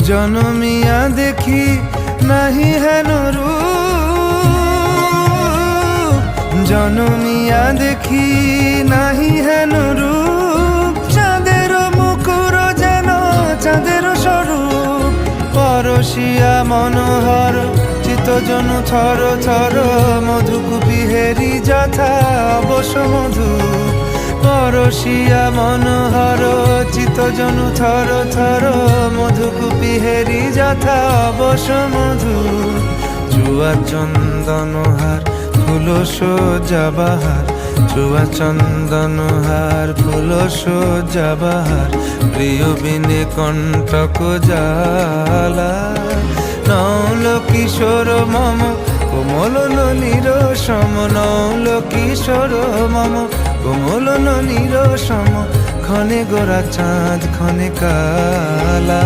জনমিয়া দেখি নাহি হেন রূপ, জনমিয়া দেখি নাহি হেন রূপ। চাঁদের মুকুর যেন চাঁদের স্বরূপ, পরশিয়া মনোহর চিত্তজনু থর থর। মধুকুপি হেরি যথা অবশ মধু, পরশিয়া মনোহর চিত্তজনু থর থর। মধুকুপি হেরি যথা অবশ মধু। চুয়া চন্দনহার ফুল সজ্জা বাহার, চুয়া চন্দনহার ফুল সজ্জা বাহার। প্রিয় বিনে কণ্টক জ্বালা, নৌল কিশোর মম কোমল ননীর সম। নৌল কিশোর মম কোমল ননীর সম। ক্ষণে গোরা চাঁদ ক্ষণে কালা।